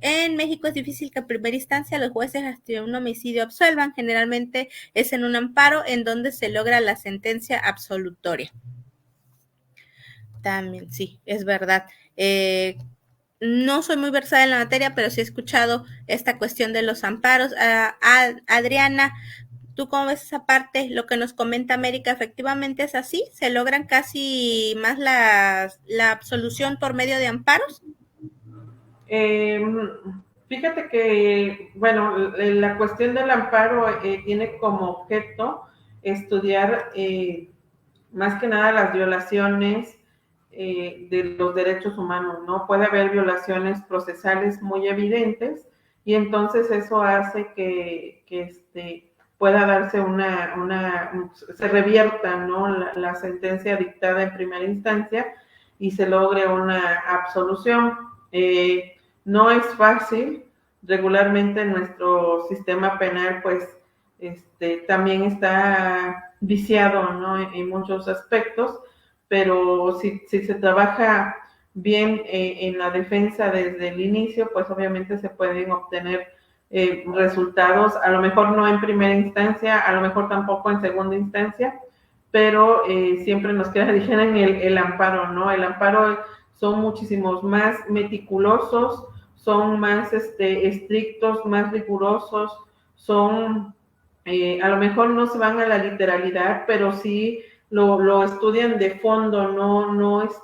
En México es difícil que en primera instancia los jueces ante un homicidio absuelvan. Generalmente es en un amparo en donde se logra la sentencia absolutoria. También, sí, es verdad. No soy muy versada en la materia, pero sí he escuchado esta cuestión de los amparos. Adriana, ¿tú cómo ves esa parte? Lo que nos comenta América, efectivamente es así, se logran casi más la absolución por medio de amparos. Fíjate que, bueno, la cuestión del amparo tiene como objeto estudiar más que nada las violaciones de los derechos humanos, ¿no? Puede haber violaciones procesales muy evidentes y entonces eso hace que pueda darse se revierta, ¿no? La sentencia dictada en primera instancia y se logre una absolución. No es fácil, regularmente nuestro sistema penal, pues, también está viciado, ¿no? En muchos aspectos, pero si se trabaja bien en la defensa desde el inicio, pues obviamente se pueden obtener resultados, a lo mejor no en primera instancia, a lo mejor tampoco en segunda instancia, pero siempre nos queda, dijeron, el amparo, ¿no? El amparo son muchísimos más meticulosos, son más estrictos, más rigurosos, son, a lo mejor no se van a la literalidad, pero sí lo estudian de fondo, no es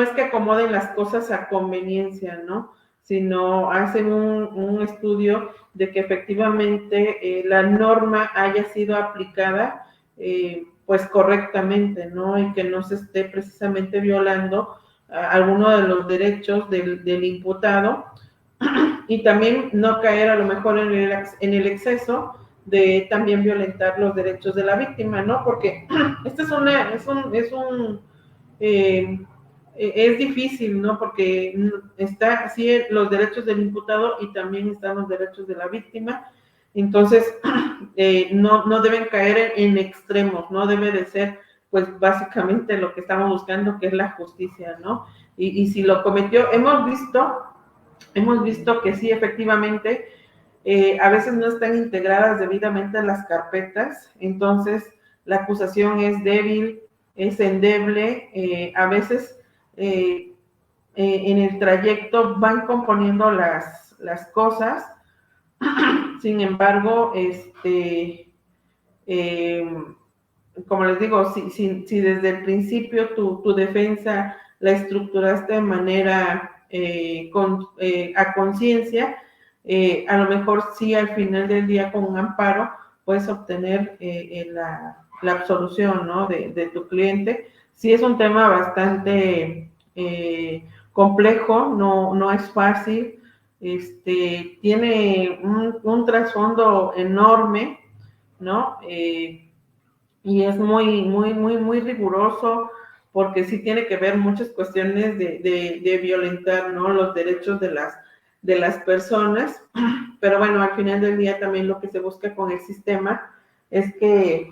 que acomoden las cosas a conveniencia, ¿no? Sino hacen un estudio de que efectivamente la norma haya sido aplicada pues correctamente, ¿no? Y que no se esté precisamente violando alguno de los derechos del imputado y también no caer a lo mejor en el exceso de también violentar los derechos de la víctima, ¿no? Porque esto es difícil, ¿no? Porque está así los derechos del imputado y también están los derechos de la víctima. Entonces, no deben caer en extremos, no debe de ser, pues, básicamente lo que estamos buscando, que es la justicia, ¿no? Y si lo cometió, hemos visto que sí, efectivamente, a veces no están integradas debidamente en las carpetas, entonces la acusación es débil, es endeble, a veces en el trayecto van componiendo las cosas, sin embargo, como les digo, si desde el principio tu defensa la estructuraste de manera a conciencia, a lo mejor sí al final del día con un amparo puedes obtener la absolución, ¿no? de tu cliente. Sí es un tema bastante complejo, no es fácil, tiene un trasfondo enorme, ¿no? Y es muy riguroso porque sí tiene que ver muchas cuestiones de violentar, ¿no? Los derechos de las personas, pero bueno, al final del día también lo que se busca con el sistema es que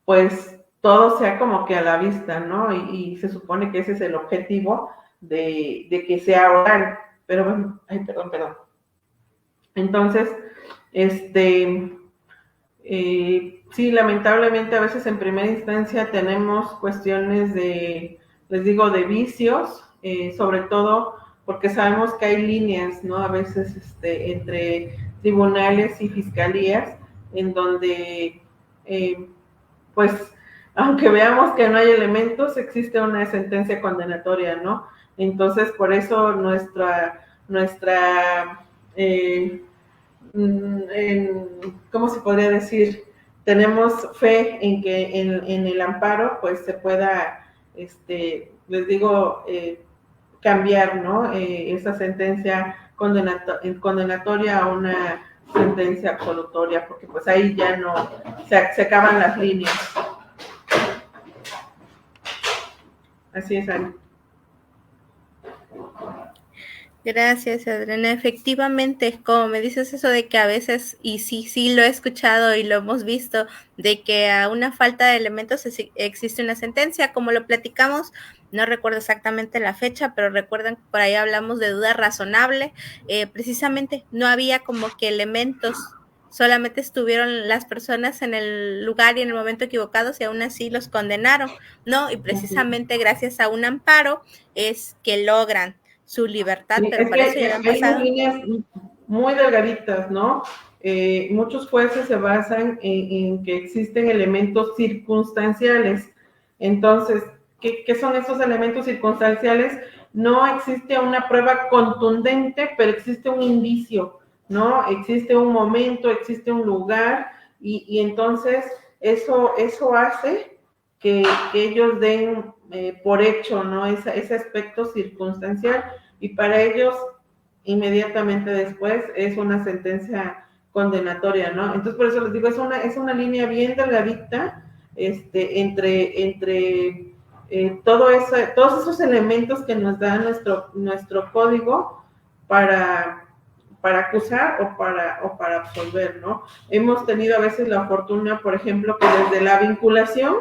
pues todo sea como que a la vista, ¿no? Y se supone que ese es el objetivo de que sea oral, pero bueno, ay, perdón. Entonces, sí, lamentablemente a veces en primera instancia tenemos cuestiones les digo, de vicios, sobre todo porque sabemos que hay líneas, ¿no? A veces entre tribunales y fiscalías, en donde, pues, aunque veamos que no hay elementos, existe una sentencia condenatoria, ¿no? Entonces, por eso nuestra ¿cómo se podría decir? Tenemos fe en que en el amparo pues se pueda, les digo, cambiar, ¿no? Esa sentencia condenatoria a una sentencia absolutoria, porque pues ahí ya no, se acaban las líneas. Así es, Ani. Gracias, Adriana. Efectivamente, como me dices eso de que a veces, y sí lo he escuchado y lo hemos visto, de que a una falta de elementos existe una sentencia, como lo platicamos, no recuerdo exactamente la fecha, pero recuerdan que por ahí hablamos de duda razonable, precisamente no había como que elementos, solamente estuvieron las personas en el lugar y en el momento equivocados y aún así los condenaron, ¿no? Y precisamente gracias a un amparo es que logran su libertad, Sí, pero es para que eso ya habían hay unas pasado. líneas muy delgaditas, ¿no? Muchos jueces se basan en que existen elementos circunstanciales. Entonces, ¿qué son esos elementos circunstanciales? No existe una prueba contundente, pero existe un indicio, ¿no? Existe un momento, existe un lugar, y entonces eso hace que ellos den por hecho, ¿no? Ese aspecto circunstancial, y para ellos inmediatamente después es una sentencia condenatoria, ¿no? Entonces por eso les digo, es una línea bien delgadita entre todos esos elementos que nos da nuestro código para, para acusar o para absolver, ¿no? Hemos tenido a veces la fortuna, por ejemplo, que desde la vinculación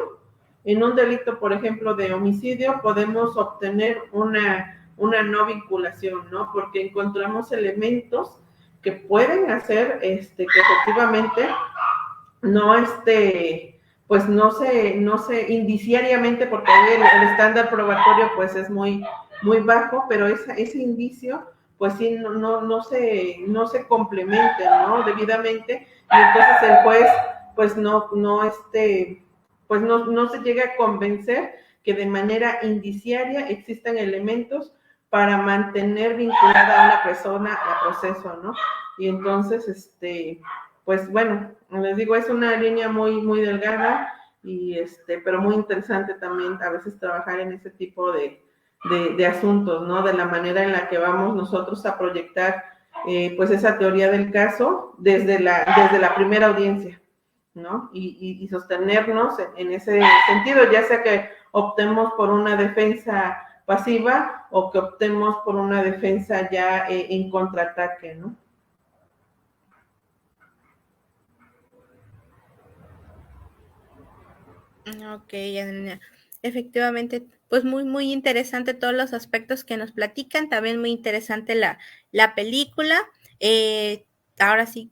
en un delito, por ejemplo, de homicidio, podemos obtener una no vinculación, ¿no? Porque encontramos elementos que pueden hacer que efectivamente no pues no se indiciariamente, porque ahí el estándar probatorio pues es muy bajo, pero ese indicio pues sí no se complementa, ¿no? Debidamente, y entonces el juez pues no se llega a convencer que de manera indiciaria existan elementos para mantener vinculada a una persona a proceso, ¿no? Y entonces, pues bueno, les digo, es una línea muy delgada, pero muy interesante también a veces trabajar en ese tipo de asuntos, ¿no? De la manera en la que vamos nosotros a proyectar pues esa teoría del caso desde la primera audiencia, ¿no? Y sostenernos en ese sentido, ya sea que optemos por una defensa pasiva o que optemos por una defensa ya en contraataque, ¿no? Ok, Adriana. Efectivamente, pues muy interesante todos los aspectos que nos platican, también muy interesante la película. Eh, Ahora sí,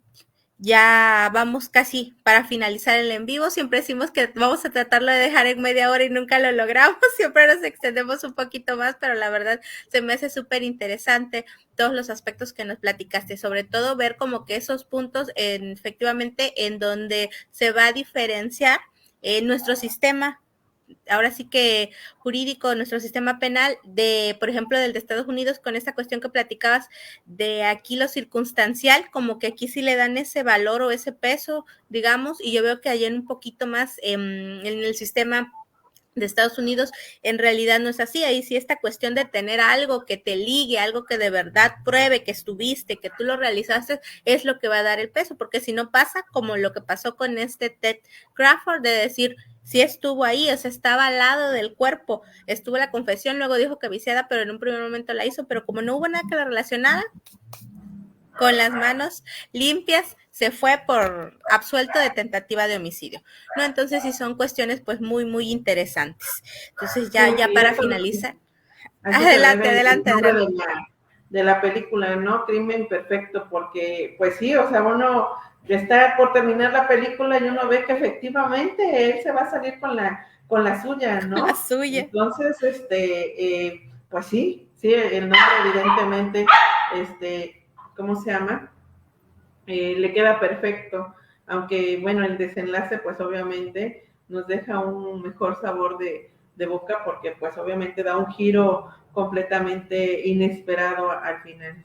ya vamos casi para finalizar el en vivo. Siempre decimos que vamos a tratarlo de dejar en media hora y nunca lo logramos. Siempre nos extendemos un poquito más, pero la verdad se me hace súper interesante todos los aspectos que nos platicaste, sobre todo ver como que esos puntos efectivamente en donde se va a diferenciar nuestro sistema, ahora sí que jurídico, nuestro sistema penal, por ejemplo, del de Estados Unidos, con esta cuestión que platicabas de aquí lo circunstancial, como que aquí sí le dan ese valor o ese peso, digamos, y yo veo que allá en un poquito más en el sistema de Estados Unidos, en realidad no es así. Ahí sí esta cuestión de tener algo que te ligue, algo que de verdad pruebe que estuviste, que tú lo realizaste, es lo que va a dar el peso, porque si no pasa como lo que pasó con Ted Crawford, de decir, sí estuvo ahí, o sea, estaba al lado del cuerpo, estuvo la confesión, luego dijo que viciada, pero en un primer momento la hizo, pero como no hubo nada que la relacionara, con las manos limpias, se fue por absuelto de tentativa de homicidio, ¿no? Entonces sí son cuestiones pues muy interesantes. Entonces Sí, ya y para eso, finalizar, a eso se adelante, debe el adelante, nombre Adrián. de la película, ¿no? Crimen Perfecto, porque, pues sí, o sea, uno está por terminar la película y uno ve que efectivamente él se va a salir con la suya, La ¿no? suya. Entonces, pues sí, el nombre evidentemente, ¿cómo se llama? Le queda perfecto, aunque bueno, el desenlace pues obviamente nos deja un mejor sabor de boca, porque pues obviamente da un giro completamente inesperado al final.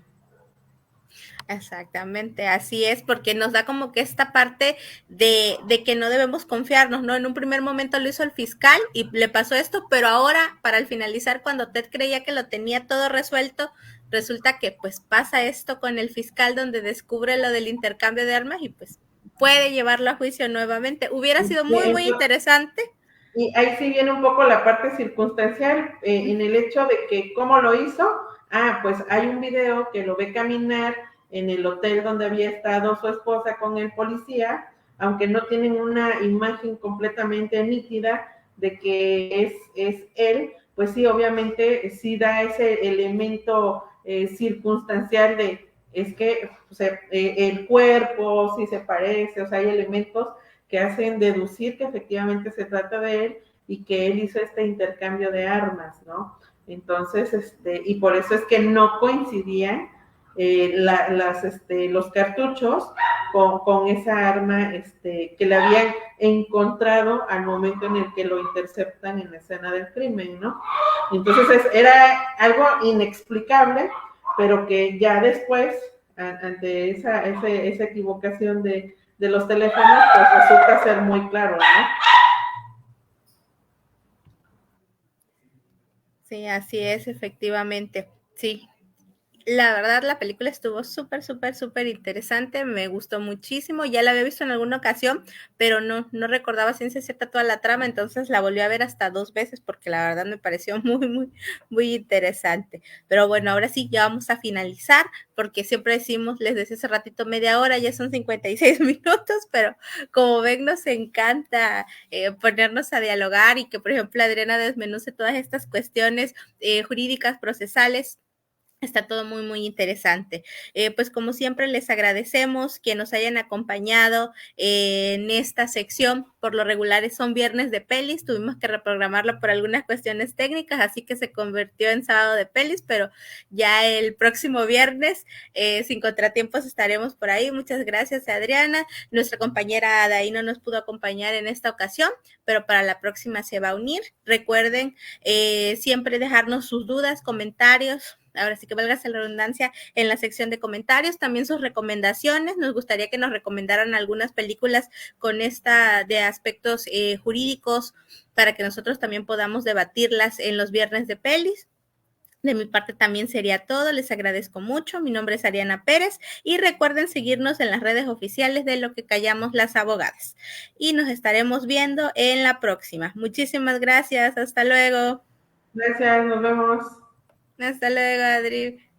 Exactamente, así es, porque nos da como que esta parte de que no debemos confiarnos, ¿no? En un primer momento lo hizo el fiscal y le pasó esto, pero ahora, para el finalizar, cuando Ted creía que lo tenía todo resuelto, resulta que pues pasa esto con el fiscal donde descubre lo del intercambio de armas y pues puede llevarlo a juicio nuevamente. Hubiera sido muy interesante. Y ahí sí viene un poco la parte circunstancial, en el hecho de que cómo lo hizo, Pues hay un video que lo ve caminar en el hotel donde había estado su esposa con el policía, aunque no tienen una imagen completamente nítida de que es él, pues sí, obviamente sí da ese elemento circunstancial de, es que o sea, el cuerpo sí se parece, o sea, hay elementos que hacen deducir que efectivamente se trata de él y que él hizo este intercambio de armas, ¿no? Entonces, y por eso es que no coincidían los cartuchos con esa arma que le habían encontrado al momento en el que lo interceptan en la escena del crimen, ¿no? Entonces era algo inexplicable, pero que ya después, ante esa equivocación de los teléfonos, pues resulta ser muy claro, ¿no? Sí, así es, efectivamente. Sí, la verdad, la película estuvo súper, súper, súper interesante, me gustó muchísimo, ya la había visto en alguna ocasión, pero no recordaba ciencia cierta toda la trama, entonces la volví a ver hasta 2 veces porque la verdad me pareció muy, muy, muy interesante. Pero bueno, ahora sí, ya vamos a finalizar, porque siempre decimos, les decía hace ratito media hora, ya son 56 minutos, pero como ven, nos encanta ponernos a dialogar y que, por ejemplo, Adriana desmenuce todas estas cuestiones jurídicas, procesales. Está todo muy, muy interesante. Pues como siempre les agradecemos que nos hayan acompañado en esta sección. Por lo regular son viernes de pelis, tuvimos que reprogramarlo por algunas cuestiones técnicas, así que se convirtió en sábado de pelis, pero ya el próximo viernes, sin contratiempos, estaremos por ahí. Muchas gracias, Adriana. Nuestra compañera Adaí no nos pudo acompañar en esta ocasión, pero para la próxima se va a unir. Recuerden siempre dejarnos sus dudas, comentarios, ahora sí que valga la redundancia, en la sección de comentarios, también sus recomendaciones. Nos gustaría que nos recomendaran algunas películas con esta de aspectos jurídicos para que nosotros también podamos debatirlas en los viernes de pelis. De mi parte también sería todo, les agradezco mucho, mi nombre es Ariana Pérez y recuerden seguirnos en las redes oficiales de Lo que Callamos las Abogadas y nos estaremos viendo en la próxima. Muchísimas gracias, hasta luego. Gracias, nos vemos. Hasta luego, Adri.